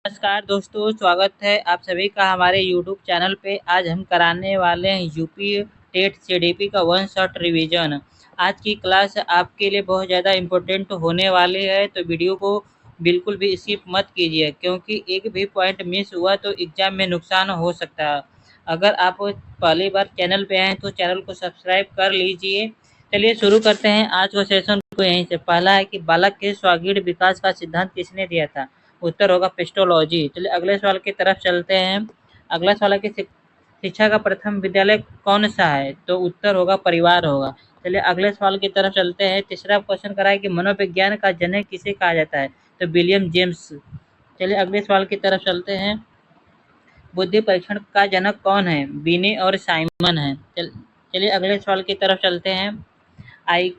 नमस्कार दोस्तों, स्वागत है आप सभी का हमारे यूट्यूब चैनल पे। आज हम कराने वाले हैं यूपी टेट सीडीपी का वन शॉट रिवीजन। आज की क्लास आपके लिए बहुत ज़्यादा इम्पोर्टेंट होने वाली है, तो वीडियो को बिल्कुल भी स्किप मत कीजिए, क्योंकि एक भी पॉइंट मिस हुआ तो एग्ज़ाम में नुकसान हो सकता है। अगर आप पहली बार चैनल पे आएँ तो चैनल को सब्सक्राइब कर लीजिए। चलिए शुरू करते हैं आज का सेशन को यहीं से। पहला है कि बालक के स्वागिर विकास का सिद्धांत किसने दिया था? उत्तर होगा पेस्टोलॉजी। चलिए अगले सवाल की तरफ चलते हैं। अगला सवाल है कि शिक्षा का प्रथम विद्यालय कौन सा है? तो उत्तर होगा परिवार होगा। चलिए अगले सवाल की तरफ चलते हैं। तीसरा क्वेश्चन करा है कि मनोविज्ञान का जनक किसे कहा जाता है? तो विलियम जेम्स। चलिए अगले सवाल की तरफ चलते हैं। बुद्धि परीक्षण का जनक कौन है? बिने और साइमन है। चलिए अगले सवाल की तरफ चलते हैं। आई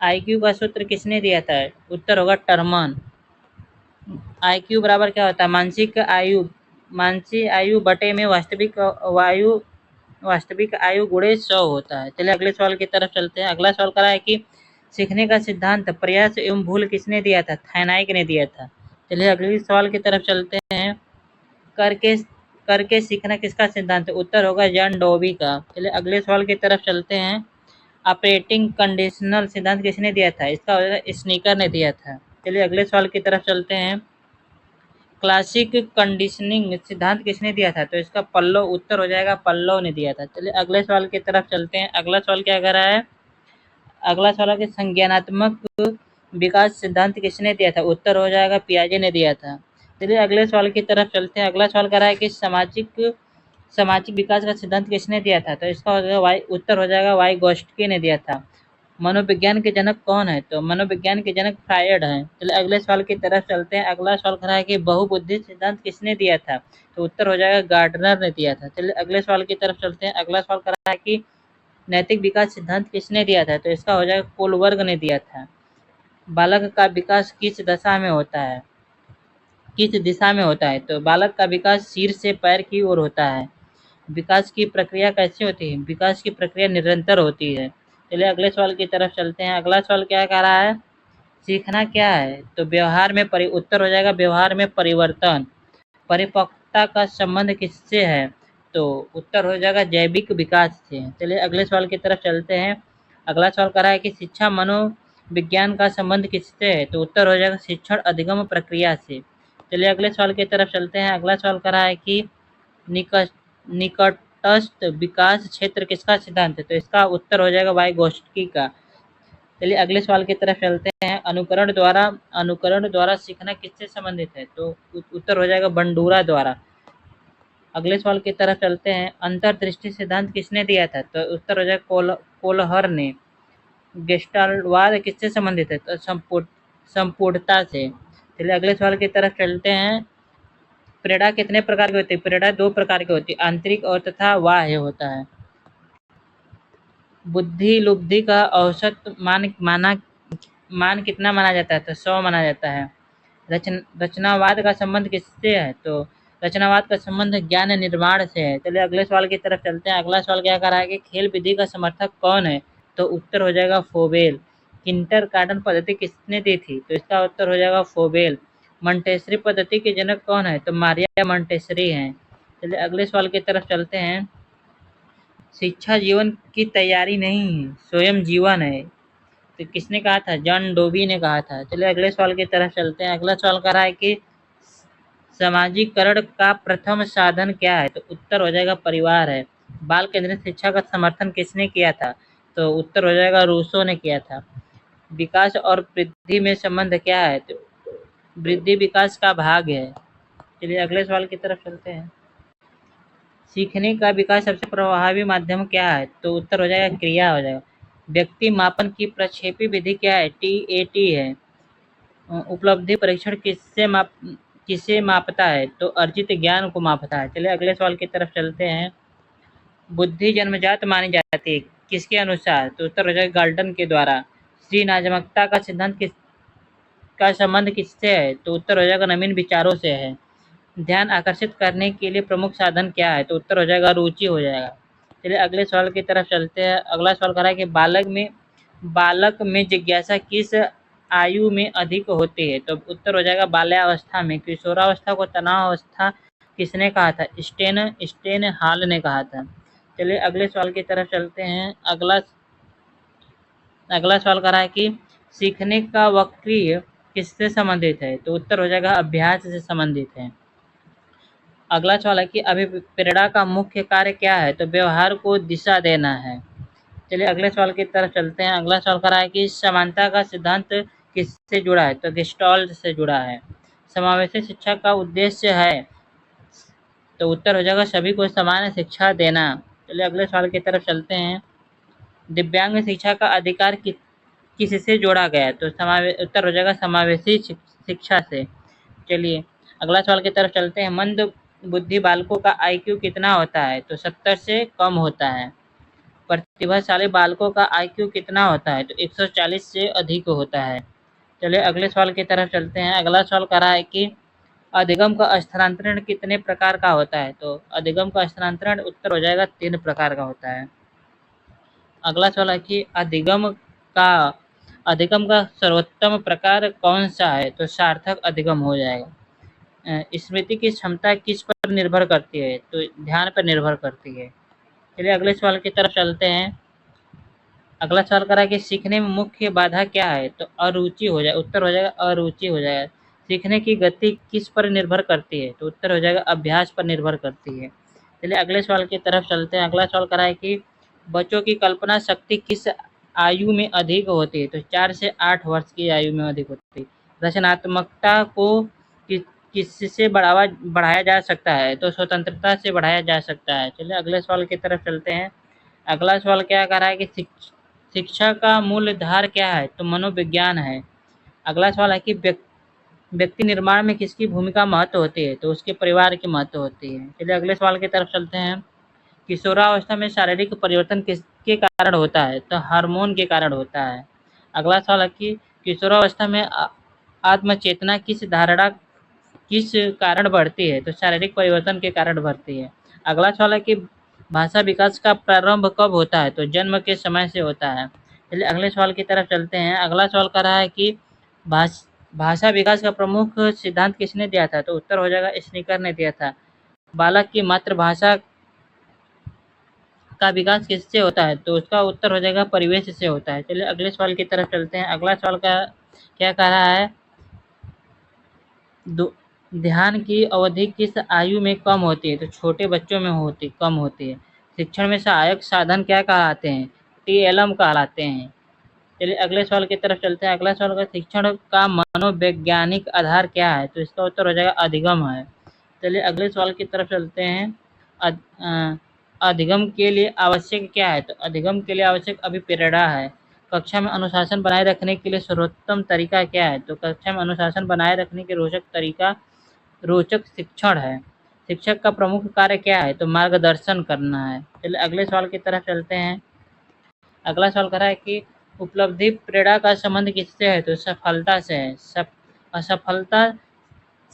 आईक्यू का सूत्र किसने दिया था? उत्तर होगा टर्मन। आईक्यू बराबर क्या होता है? मानसिक आयु बटे में वास्तविक आयु गुणे 100 होता है। चलिए अगले सवाल की तरफ चलते हैं। अगला सवाल करा है कि सीखने का सिद्धांत प्रयास एवं भूल किसने दिया था? थैनाइक ने दिया था। चलिए अगले सवाल की तरफ चलते हैं। करके करके सीखना किसका सिद्धांत है? उत्तर होगा जॉन डोबी का। चलिए अगले सवाल की तरफ चलते हैं। ऑपरेटिंग कंडीशनल सिद्धांत किसने दिया था? इसका स्नीकर ने दिया था। चलिए अगले सवाल की तरफ चलते हैं। क्लासिक कंडीशनिंग सिद्धांत किसने दिया था? तो इसका पल्लव। उत्तर हो जाएगा पल्लव ने दिया था। चलिए अगले सवाल की तरफ चलते हैं। अगला सवाल क्या कर रहा है? अगला सवाल है कि संज्ञानात्मक विकास सिद्धांत किसने दिया था? उत्तर हो जाएगा पियाजे ने दिया था। चलिए अगले सवाल की तरफ चलते हैं। अगला सवाल कर रहा है कि सामाजिक सामाजिक विकास का सिद्धांत किसने दिया था? तो इसका हो जाएगा उत्तर हो जाएगा वाइगोस्टकी ने दिया था। मनोविज्ञान के जनक कौन है? तो मनोविज्ञान के जनक फ्रायड हैं। चलिए अगले सवाल की तरफ चलते हैं। अगला सवाल खड़ा है कि बहुबुद्धि सिद्धांत किसने दिया था? तो उत्तर हो जाएगा गार्डनर ने दिया था। चलिए अगले सवाल की तरफ चलते हैं। अगला सवाल खड़ा है कि नैतिक विकास सिद्धांत किसने दिया था? तो इसका हो जाएगा कोलबर्ग ने दिया था। बालक का विकास किस दशा में होता है? किस दिशा में होता है? तो बालक का विकास सिर से पैर की ओर होता है। विकास की प्रक्रिया कैसी होती है? विकास की प्रक्रिया निरंतर होती है। चलिए अगले सवाल की तरफ चलते हैं। अगला सवाल क्या कह रहा है? सीखना क्या है? तो व्यवहार में उत्तर हो जाएगा व्यवहार में परिवर्तन। परिपक्वता का संबंध किससे है? तो उत्तर हो जाएगा जैविक विकास से। चलिए अगले सवाल की तरफ चलते हैं। अगला सवाल कर रहा है कि शिक्षा मनोविज्ञान का संबंध किससे है? तो उत्तर हो जाएगा शिक्षण अधिगम प्रक्रिया से। चलिए अगले सवाल की तरफ चलते हैं। अगला सवाल कर रहा है कि निकट निकटस्थ विकास क्षेत्र किसका सिद्धांत है? तो इसका उत्तर हो जाएगा वाइगोस्टकी का। चलिए अगले सवाल की तरफ चलते हैं। अनुकरण द्वारा सीखना किससे संबंधित है? तो उत्तर हो जाएगा बंडूरा द्वारा। अगले सवाल की तरफ चलते हैं। अंतर्दृष्टि सिद्धांत किसने दिया था? तो उत्तर हो जाएगा कोलहर ने। गेस्टाल्टवाद किससे संबंधित है? तो संपूर्णता से। चलिए अगले सवाल की तरफ चलते हैं। प्रेरणा कितने प्रकार की होती है? प्रेरणा 2 प्रकार की होती है, आंतरिक और तथा बाह्य होता है। बुद्धि लुब्धि का औसत मान कितना माना जाता है? तो 100 माना जाता है। रचनावाद का संबंध किससे है? तो रचनावाद का संबंध ज्ञान निर्माण से है। चलिए अगले सवाल की तरफ चलते हैं। अगला सवाल क्या कर रहा है कि खेल विधि का समर्थक कौन है? तो उत्तर हो जाएगा फोबेल। किंटरगार्टन पद्धति किसने दी थी? तो इसका उत्तर हो जाएगा फोबेल। मॉन्टेसरी पद्धति के जनक कौन है? तो मारिया मॉन्टेसरी हैं। चलिए अगले सवाल की तरफ चलते हैं। शिक्षा जीवन की तैयारी नहीं है, स्वयं जीवन है। तो किसने कहा था? जॉन डोबी ने कहा था। चलिए अगले सवाल की तरफ चलते हैं। अगला सवाल कर रहा है कि समाजीकरण का प्रथम साधन क्या है? तो उत्तर हो जाएगा परिवार है। बाल केंद्रित शिक्षा का समर्थन किसने किया था? तो उत्तर हो जाएगा रूसो ने किया था। विकास और वृद्धि में संबंध क्या है? तो वृद्धि विकास का भाग है। चलिए अगले सवाल की तरफ चलते हैं। सीखने का विकास सबसे प्रभावी माध्यम क्या है? तो उत्तर हो जाएगा क्रिया हो जाएगा। व्यक्ति मापन की प्रक्षेपी विधि क्या है? टीएटी है। उपलब्धि परीक्षण किसे मापता है? तो अर्जित ज्ञान को मापता है। चलिए अगले सवाल की तरफ चलते हैं। बुद्धि जन्मजात मानी जाती है, किसके अनुसार? तो उत्तर हो जाएगा गाल्टन के द्वारा। सृजनात्मकता का सिद्धांत का संबंध किससे है? तो उत्तर हो जाएगा नवीन विचारों से है। ध्यान आकर्षित करने के लिए प्रमुख साधन क्या है? तो उत्तर हो जाएगा रुचि हो जाएगा। चलिए अगले सवाल की तरफ चलते हैं। अगला सवाल कर रहा है कि बालक में जिज्ञासा किस आयु में अधिक होती है? तो उत्तर हो जाएगा बाल्यावस्था में। किशोरावस्था को तनावावस्था किसने कहा था? स्टेन हॉल ने कहा था। चलिए अगले सवाल की तरफ चलते हैं। अगला सवाल कह रहा है कि सीखने का वक्रीय किससे संबंधित है? तो उत्तर हो जाएगा अभ्यास से संबंधित है। अगला सवाल है कि अभिप्रेरणा का मुख्य कार्य क्या है? तो व्यवहार को दिशा देना है। चलिए अगले सवाल की तरफ चलते हैं। अगला सवाल कह रहा है कि समानता का सिद्धांत किससे जुड़ा है? तो गेस्टाल्ट से जुड़ा है। समावेशी शिक्षा का उद्देश्य है? तो उत्तर हो जाएगा सभी को समान शिक्षा देना। चलिए अगले सवाल की तरफ चलते हैं। दिव्यांग शिक्षा का अधिकार किससे जोड़ा गया है? तो उत्तर हो जाएगा समावेशी शिक्षा से। चलिए अगला सवाल की तरफ चलते हैं। मंद बुद्धि बालकों का आईक्यू कितना होता है? तो 70 से कम होता है। प्रतिभाशाली बालकों का आईक्यू कितना होता है? तो 140 से अधिक होता है। चलिए अगले सवाल की तरफ चलते हैं। अगला सवाल कह रहा है कि अधिगम का स्थानांतरण कितने प्रकार का होता है? तो अधिगम का स्थानांतरण उत्तर हो जाएगा 3 प्रकार का होता है। अगला सवाल है कि अधिगम का सर्वोत्तम प्रकार कौन सा है? तो सार्थक अधिगम हो जाएगा। स्मृति की क्षमता किस पर निर्भर करती है? तो ध्यान पर निर्भर करती है। चलिए अगले सवाल की तरफ चलते हैं। अगला सवाल करा कि सीखने में मुख्य बाधा क्या है? तो अरुचि हो जाए। उत्तर हो जाएगा अरुचि हो जाएगा। सीखने की गति किस पर निर्भर करती है? तो उत्तर हो जाएगा अभ्यास पर निर्भर करती है। चलिए अगले सवाल की तरफ चलते हैं। अगला सवाल करा है कि बच्चों की कल्पना शक्ति किस आयु में अधिक होती है? तो 4 से 8 वर्ष की आयु में अधिक होती है। रचनात्मकता को किससे बढ़ाया जा सकता है? तो स्वतंत्रता से बढ़ाया जा सकता है। चलिए अगले सवाल की तरफ चलते हैं। अगला सवाल क्या कर रहा है कि शिक्षा का मूलधार क्या है? तो मनोविज्ञान है। अगला सवाल है कि व्यक्ति निर्माण में किसकी भूमिका महत्व होती है? तो उसके परिवार की महत्व होती है। चलिए अगले सवाल की तरफ चलते हैं। किशोरावस्था में शारीरिक परिवर्तन किसके कारण होता है? तो हार्मोन के कारण होता है। अगला सवाल है कि किशोरावस्था में आत्मचेतना किस कारण बढ़ती है? तो शारीरिक परिवर्तन के कारण बढ़ती है। अगला सवाल है कि भाषा विकास का प्रारंभ कब होता है? तो जन्म के समय से होता है। चलिए अगले सवाल की तरफ चलते हैं। अगला सवाल कर रहा है कि भाषा विकास का प्रमुख सिद्धांत किसने दिया था? तो उत्तर हो जाएगा स्निकर ने दिया था। बालक की मातृभाषा का विकास किससे होता है? तो उसका उत्तर हो जाएगा परिवेश से होता है। चलिए अगले सवाल की तरफ चलते हैं। अगला सवाल का क्या कह रहा है? ध्यान की अवधि किस आयु में कम होती है? तो छोटे बच्चों में कम होती है। शिक्षण में सहायक साधन क्या कहलाते हैं? टीएलएम कहलाते हैं। चलिए अगले सवाल की तरफ चलते हैं। अगला सवाल का शिक्षण का मनोवैज्ञानिक आधार क्या है? तो इसका उत्तर हो जाएगा अधिगम है। चलिए अगले सवाल की तरफ चलते हैं। अधिगम के लिए आवश्यक क्या है? तो अधिगम के लिए आवश्यक अभिप्रेरणा है। कक्षा में अनुशासन बनाए रखने के लिए सर्वोत्तम तरीका क्या है? तो कक्षा में अनुशासन बनाए रखने के रोचक शिक्षण है। शिक्षक का प्रमुख कार्य क्या है? तो मार्गदर्शन करना है। चलिए अगले सवाल की तरफ चलते हैं। अगला सवाल कर रहा है कि उपलब्धि प्रेरणा का संबंध किससे है? तो सफलता से है। असफलता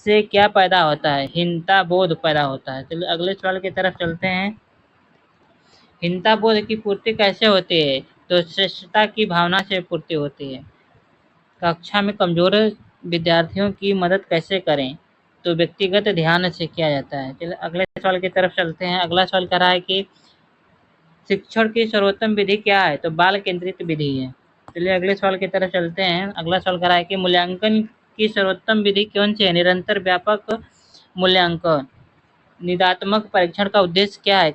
से क्या पैदा होता है? हीनता बोध पैदा होता है। चलिए अगले सवाल की तरफ चलते हैं। हीनता बोध की पूर्ति कैसे होती है? तो श्रेष्ठता की भावना से पूर्ति होती है। कक्षा में कमजोर विद्यार्थियों की मदद कैसे करें? तो व्यक्तिगत ध्यान से किया जाता है। चलिए अगले सवाल की तरफ चलते हैं। अगला सवाल कर रहा है कि शिक्षण की सर्वोत्तम विधि क्या है? तो बाल केंद्रित विधि है। चलिए अगले सवाल की तरफ चलते हैं। अगला सवाल कर रहा है कि मूल्यांकन की सर्वोत्तम विधि कौन सी है? निरंतर व्यापक मूल्यांकन। निदात्मक परीक्षण का उद्देश्य क्या है?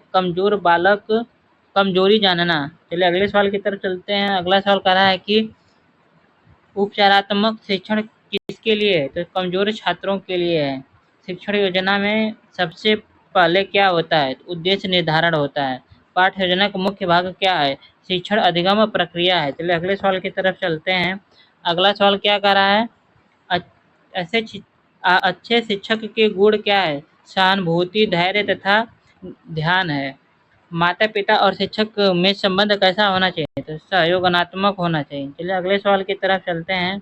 कमजोरी जानना। चलिए अगले सवाल की तरफ चलते हैं। अगला सवाल कर रहा है कि उपचारात्मक शिक्षण किसके लिए है? तो कमजोर छात्रों के लिए है। शिक्षण योजना में सबसे पहले क्या होता है? उद्देश्य निर्धारण होता है। पाठ्य योजना का मुख्य भाग क्या है? शिक्षण अधिगम प्रक्रिया है। चलिए अगले सवाल की तरफ चलते हैं। अगला सवाल क्या कर रहा है? अच्छे शिक्षक के गुण क्या है? सहानुभूति, धैर्य तथा ध्यान है। माता पिता और शिक्षक में संबंध कैसा होना चाहिए? तो सहयोगात्मक होना चाहिए। चलिए अगले सवाल की तरफ चलते हैं।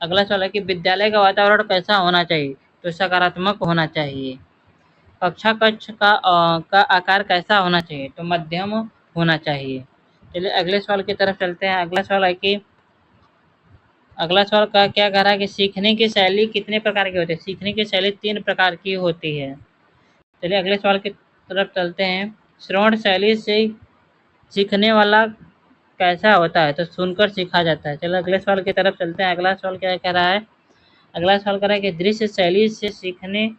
अगला सवाल है कि विद्यालय का वातावरण कैसा होना चाहिए? तो सकारात्मक होना चाहिए। कक्षा कक्ष का आकार कैसा होना चाहिए? तो मध्यम होना चाहिए। चलिए अगले सवाल की तरफ चलते हैं। अगला सवाल है कि अगला सवाल का क्या कह रहा है कि सीखने की शैली कितने प्रकार की होती है। सीखने की शैली 3 प्रकार की होती है। चलिए अगले सवाल की तरफ चलते हैं। श्रवण शैली से सीखने वाला कैसा होता है, तो सुनकर सीखा जाता है। चलो अगले सवाल की तरफ चलते हैं। अगला सवाल क्या कह रहा है, अगला सवाल कह रहा है कि दृश्य शैली से सीखने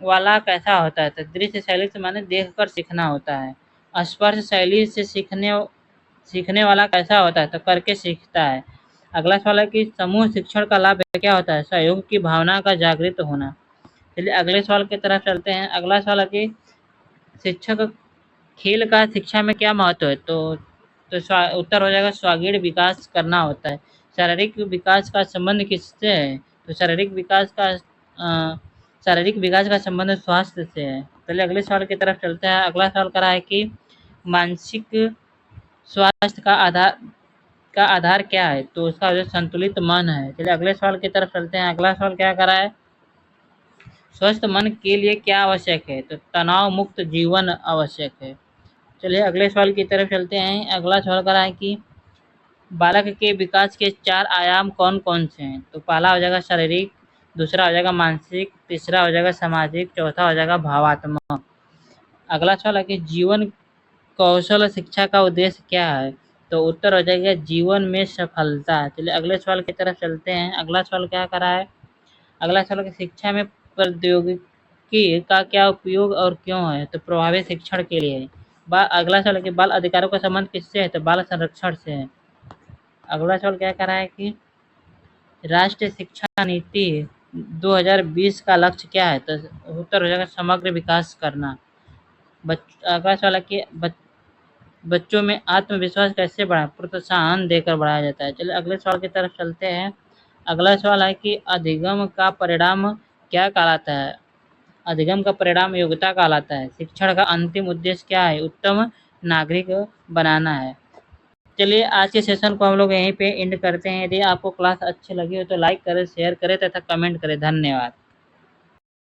वाला कैसा होता है, तो दृश्य शैली से माने देखकर सीखना होता है। स्पर्श शैली से सीखने वाला कैसा होता है, तो करके सीखता है। अगला सवाल है कि समूह शिक्षण का लाभ क्या होता है, सहयोग की भावना का जागृत होना। चलिए अगले सवाल की तरफ चलते हैं। अगला सवाल है कि शिक्षक खेल का शिक्षा में क्या महत्व है, तो उत्तर हो जाएगा स्वागीण विकास करना होता है। शारीरिक विकास का संबंध किससे है, तो शारीरिक विकास का संबंध स्वास्थ्य से है। पहले अगले सवाल की तरफ चलते हैं। अगला सवाल करा है कि मानसिक स्वास्थ्य का आधार क्या है, तो उसका जो संतुलित मन है। चलिए अगले सवाल की तरफ चलते हैं। अगला सवाल क्या करा है, स्वस्थ मन के लिए क्या आवश्यक है, तो तनाव मुक्त जीवन आवश्यक है। चलिए अगले सवाल की तरफ चलते हैं। अगला सवाल करा है कि बालक के विकास के 4 आयाम कौन कौन से हैं, तो पहला हो जाएगा शारीरिक, दूसरा हो जाएगा मानसिक, तीसरा हो जाएगा सामाजिक, चौथा हो जाएगा भावात्मक। अगला सवाल है कि जीवन कौशल शिक्षा का उद्देश्य क्या है, तो उत्तर हो जाएगा जीवन में सफलता। चलिए अगले सवाल की तरफ चलते हैं। अगला सवाल क्या करा है, अगला सवाल कि शिक्षा में प्रौद्योगिकी का क्या उपयोग और क्यों है, तो प्रभावी शिक्षण के लिए है। अगला सवाल है कि बाल अधिकारों का संबंध किससे है, तो बाल संरक्षण से है। अगला सवाल क्या कर रहा है कि राष्ट्रीय शिक्षा नीति 2020 का लक्ष्य क्या है, तो उत्तर हो जाएगा समग्र विकास करना। अगला सवाल है कि बच्चों में आत्मविश्वास कैसे बढ़ाएं, प्रोत्साहन देकर बढ़ाया जाता है। चलिए अगले सवाल की तरफ चलते हैं। अगला सवाल है कि अधिगम का परिणाम क्या कहलाता है, अधिगम का परिणाम योग्यता कहलाता है। शिक्षण का अंतिम उद्देश्य क्या है, उत्तम नागरिक बनाना है। चलिए आज के सेशन को हम लोग यहीं पे एंड करते हैं। यदि आपको क्लास अच्छी लगी हो तो लाइक करें, शेयर करें तथा कमेंट करें। धन्यवाद।